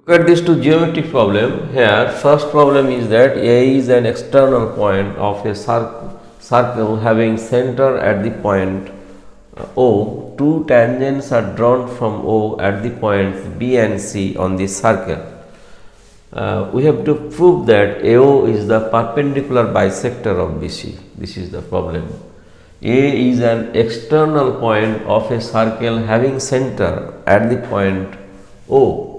Look at these two geometric problem. Here, first problem is that A is an external point of a circle having center at the point O. Two tangents are drawn from O at the points B and C on this circle. We have to prove that AO is the perpendicular bisector of BC. This is the problem. A is an external point of a circle having center at the point O.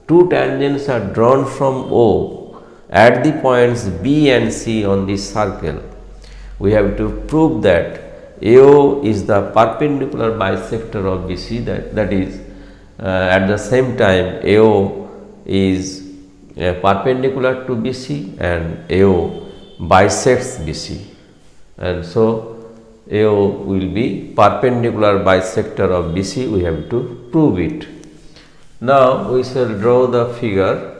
Two tangents are drawn from O at the points B and C on this circle. We have to prove that AO is the perpendicular bisector of BC, that is at the same time AO is perpendicular to BC and AO bisects BC, and so AO will be perpendicular bisector of BC. We have to prove it. Now we shall draw the figure.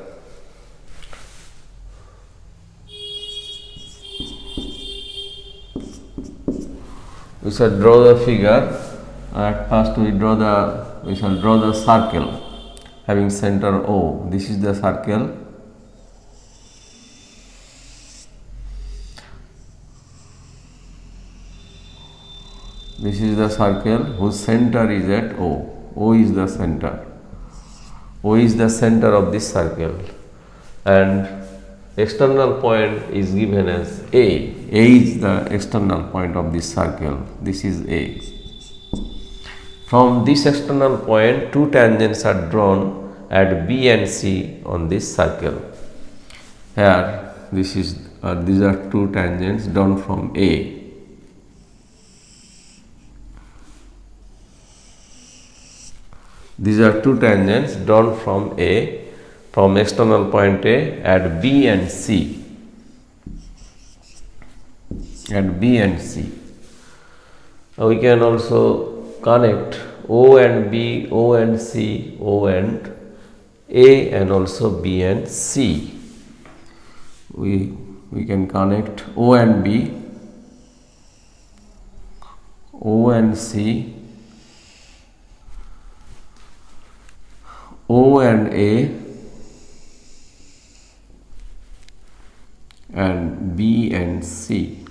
We shall draw the figure. At first we shall draw the circle having center O. This is the circle. This is the circle whose center is at O. O is the center. O is the center of this circle, and external point is given as A. A is the external point of this circle. This is A. From this external point, two tangents are drawn at B and C on this circle. Here, these are two tangents drawn from A. These are two tangents drawn from A, from external point A at B and C. At B and C. Now we can also connect O and B, O and C, O and A, and also B and C. We can connect O and B, O and C, O and A, and B and C.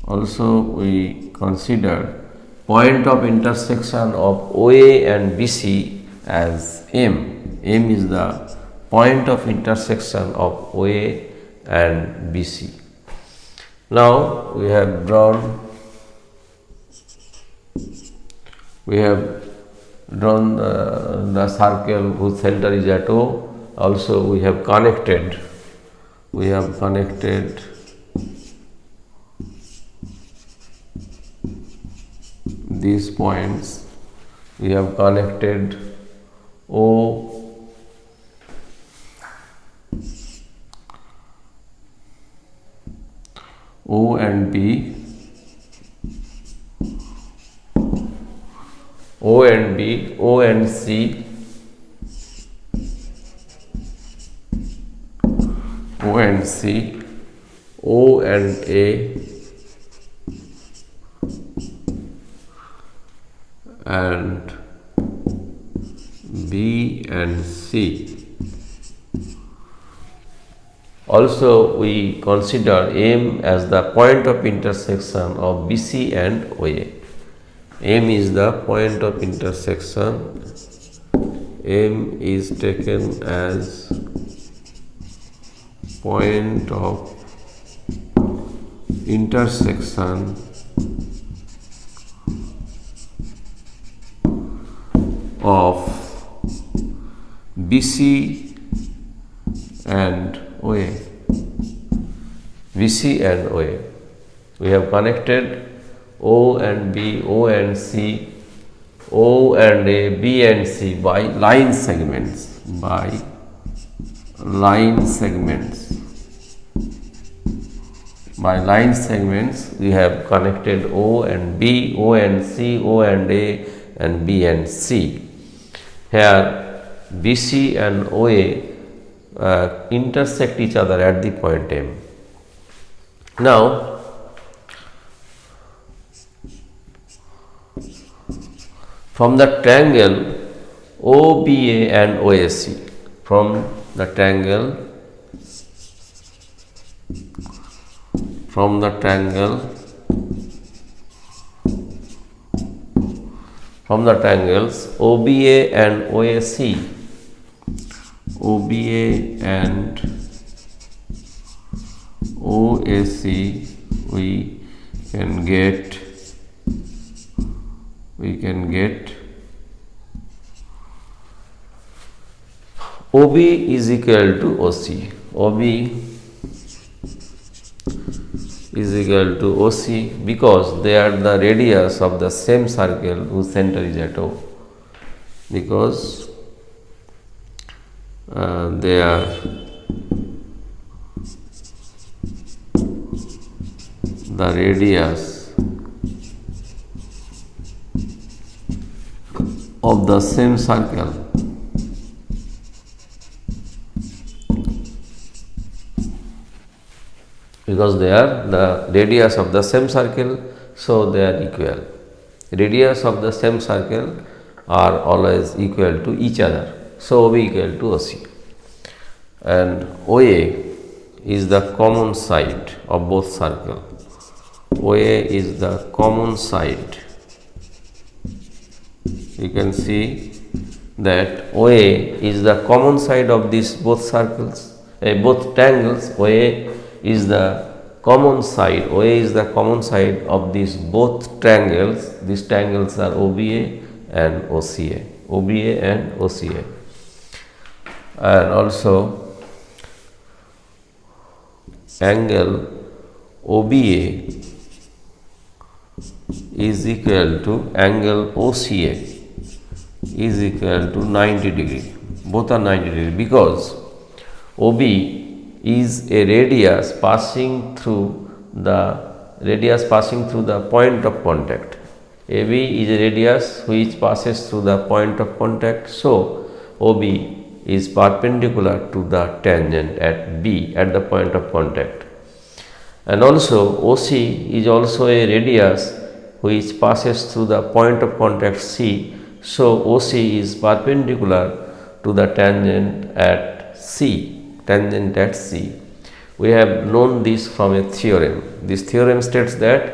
Also we consider point of intersection of OA and BC as M. M is the point of intersection of OA and BC. Now we have drawn the circle whose center is at O. Also we have connected these points. We have connected O and B, O and B, O and C, O and C, O and A, and B and C. Also we consider M as the point of intersection of BC and OA. M is the point of intersection. M is taken as point of intersection of BC and OA. BC and OA. We have connected O and B, O and C, O and A, B and C by line segments. By line segments. By line segments, we have connected O and B, O and C, O and A, and B and C. Here BC and OA intersect each other at the point M. Now from the triangle OBA and OAC from the triangle from the triangles OBA and OAC, we can get OB is equal to OC. OB is equal to OC because they are the radius of the same circle whose center is at O. Because they are the radius of the same circle because they are the radius of the same circle, so they are equal. Radius of the same circle are always equal to each other, so OB equal to OC. And OA is the common side of both circles. OA is the common side. You can see that OA is the common side of these both circles, both triangles. OA is the common side. OA is the common side of these both triangles. These triangles are OBA and OCA. OBA and OCA. And also angle OBA is equal to angle OCA is equal to 90 degree. Both are 90 degree because OB is a radius passing through the point of contact. AB is a radius which passes through the point of contact. So OB is perpendicular to the tangent at B at the point of contact. And also OC is also a radius which passes through the point of contact C. So OC is perpendicular to the tangent at C. We have known this from a theorem. This theorem states that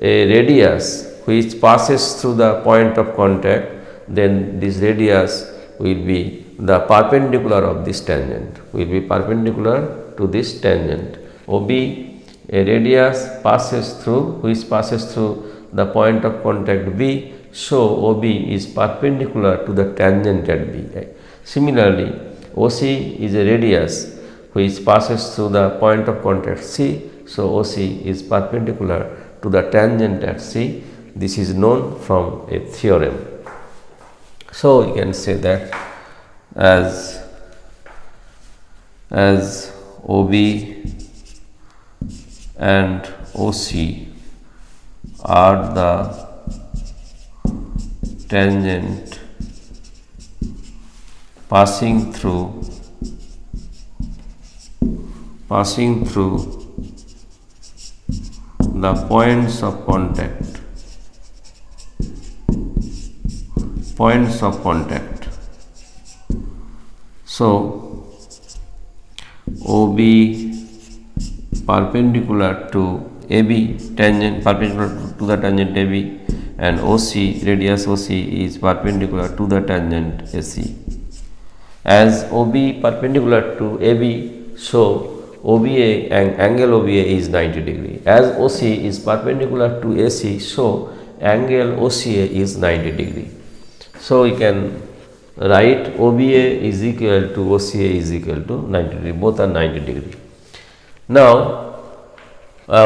a radius which passes through the point of contact, then this radius will be the perpendicular of this tangent, will be perpendicular to this tangent. OB, a radius which passes through the point of contact B, so OB is perpendicular to the tangent at B. Similarly, OC is a radius which passes through the point of contact C, so OC is perpendicular to the tangent at C. This is known from a theorem. So you can say that as OB and OC are the tangent passing through the points of contact. So OB perpendicular to AB, tangent perpendicular to the tangent AB, and OC, radius OC is perpendicular to the tangent AC. As OB perpendicular to AB, so OBA and angle OBA is 90 degree. As OC is perpendicular to AC, so angle OCA is 90 degree. So we can write OBA is equal to OCA is equal to 90 degree. Both are 90 degree. Now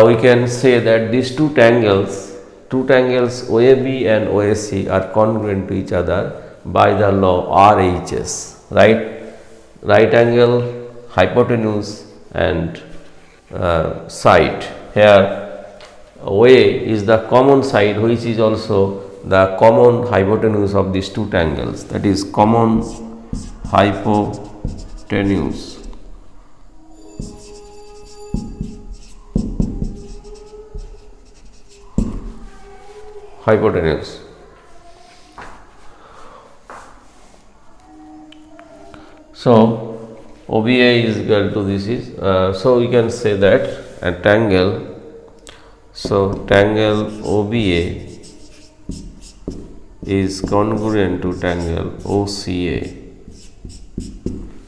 we can say that these two triangles OAB and OAC are congruent to each other by the law RHS, right angle, hypotenuse and side. Here OA is the common side which is also the common hypotenuse of these two triangles, that is common hypotenuse. So OBA is equal to this is so we can say that a tangle. So tangle OBA is congruent to tangle OCA.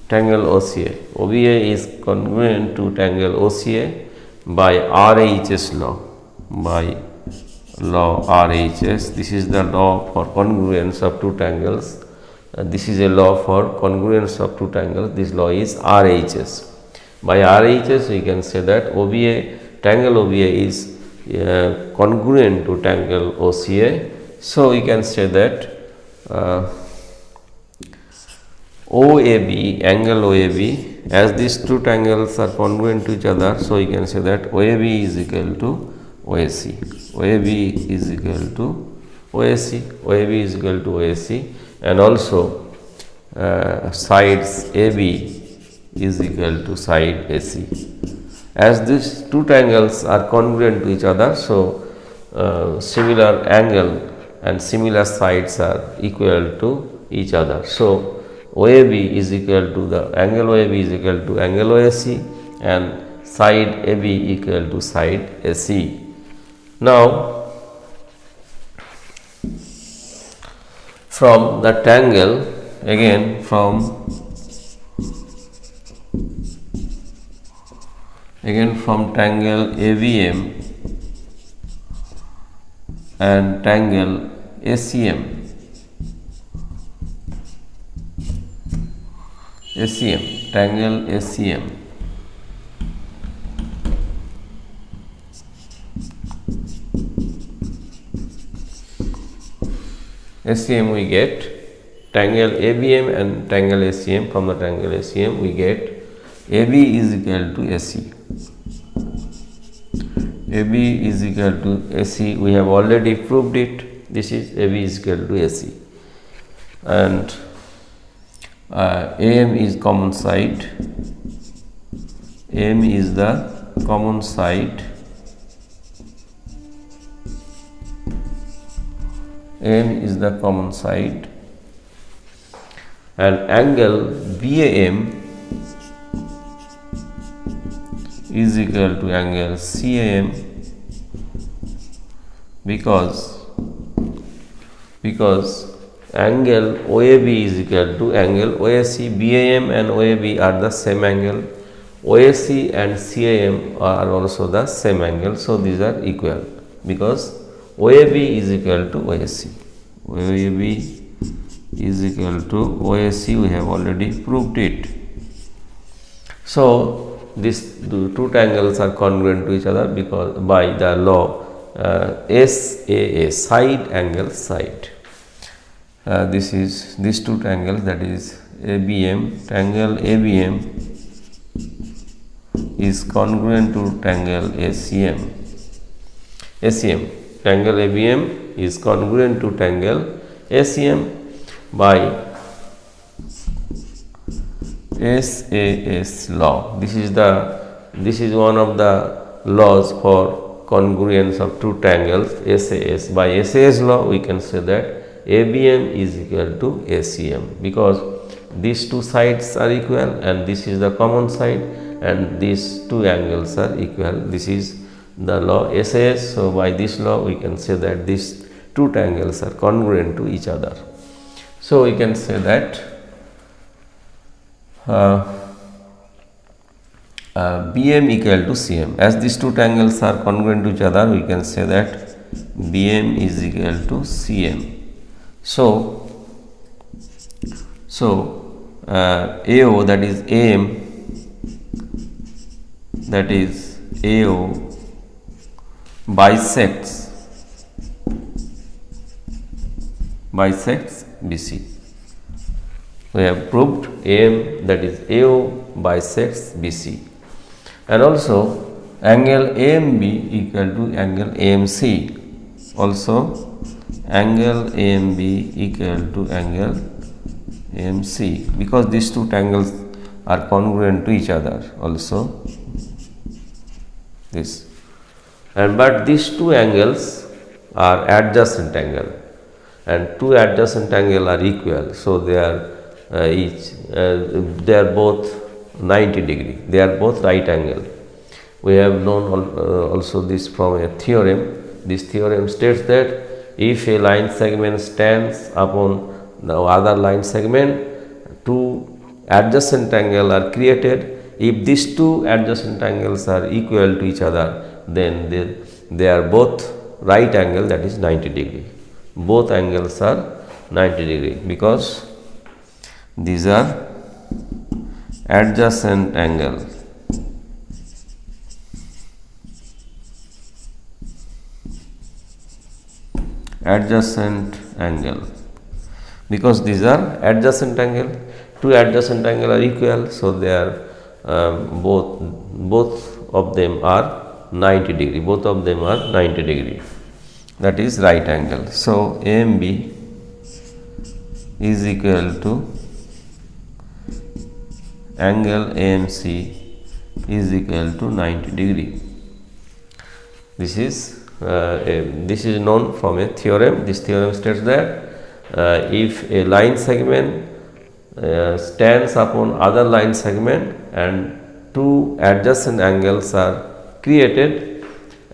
Tangle OCA. OBA is congruent to tangle OCA by RHS law. By law RHS. This is the law for congruence of two tangles. This is a law for congruence of two tangles. This law is RHS. By RHS, we can say that OBA, tangle OBA is congruent to tangle OCA. So we can say that OAB, angle OAB, as these two tangles are congruent to each other, so we can say that OAB is equal to OAC. OAB is equal to OAC. OAB is equal to OAC, and also sides AB is equal to side AC. As these two tangles are congruent to each other, so similar angle and similar sides are equal to each other. So OAB is equal to the angle OAB is equal to angle OAC, and side AB equal to side AC. Now, from the tangle, again from tangle AVM and tangle ACM, tangle ACM. ACM we get tangle ABM and tangle ACM. From the tangle ACM we get AB is equal to AC. AB is equal to AC. We have already proved it. This is AB is equal to AC, and AM is common side. AM is the common side. AM is the common side, and angle BAM is equal to angle CAM because angle OAB is equal to angle OAC. BAM and OAB are the same angle. OAC and CAM are also the same angle. So these are equal because OAB is equal to OAC. OAB is equal to OAC. We have already proved it. So these two tangles are congruent to each other because by the law SAA, side angle side. This is these two tangles, that is ABM, tangle ABM is congruent to tangle ACM. Tangle ABM is congruent to tangle ACM by SAS law. This is one of the laws for congruence of two tangles, SAS. By SAS law we can say that ABM is equal to ACM because these two sides are equal and this is the common side and these two angles are equal. This is the law SAS. So by this law we can say that these two tangles are congruent to each other. So we can say that BM equal to CM. As these two tangles are congruent to each other, we can say that BM is equal to CM. So AO, that is AM, that is AO bisects BC. We have proved AM, that is AO bisects BC, and also angle AMB equal to angle AMC. Also angle AMB equal to angle AMC because these two tangles are congruent to each other. Also this, and but these two angles are adjacent angle, and two adjacent angle are equal. So they are each they are both 90 degree, they are both right angle. We have known also this from a theorem. This theorem states that if a line segment stands upon the other line segment, two adjacent angles are created. If these two adjacent angles are equal to each other, then they are both right angle, that is 90 degree. Both angles are 90 degree because these are adjacent angle. Adjacent angle, because these are adjacent angle, two adjacent angle are equal, so they are both of them are 90 degree, both of them are 90 degree, that is right angle. So AMB is equal to angle AMC is equal to 90 degree. This is known from a theorem. This theorem states that if a line segment stands upon other line segment and two adjacent angles are created,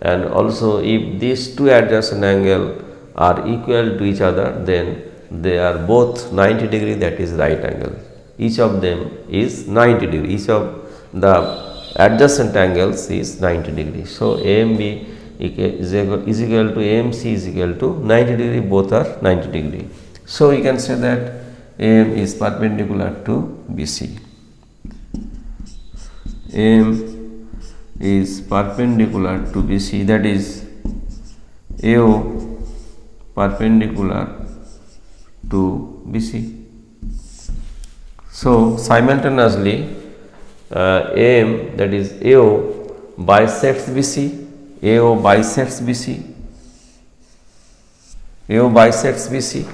and also if these two adjacent angles are equal to each other, then they are both 90 degree, that is right angle. Each of them is 90 degree, each of the adjacent angles is 90 degree. So AMB is equal to AMC is equal to 90 degree, both are 90 degree. So we can say that AM is perpendicular to BC. AM is perpendicular to BC, that is AO perpendicular to BC. So simultaneously AM, that is AO, bisects BC. AO bisects BC, AO bisects BC,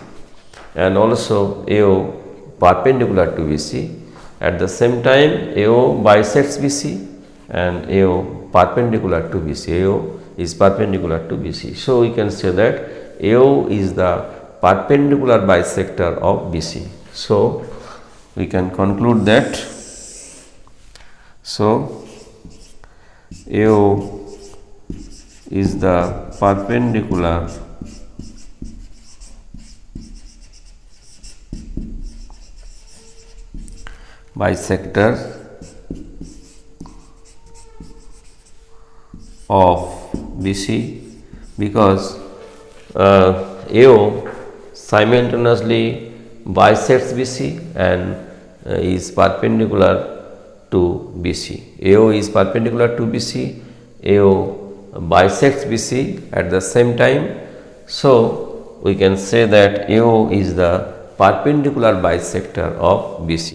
and also AO perpendicular to BC. At the same time, AO bisects BC and AO perpendicular to BC. AO is perpendicular to BC. So we can say that AO is the perpendicular bisector of BC. So we can conclude that. So AO is the perpendicular bisector of BC, because AO simultaneously bisects BC and is perpendicular to BC. AO is perpendicular to BC, AO bisects BC at the same time. So we can say that AO is the perpendicular bisector of BC.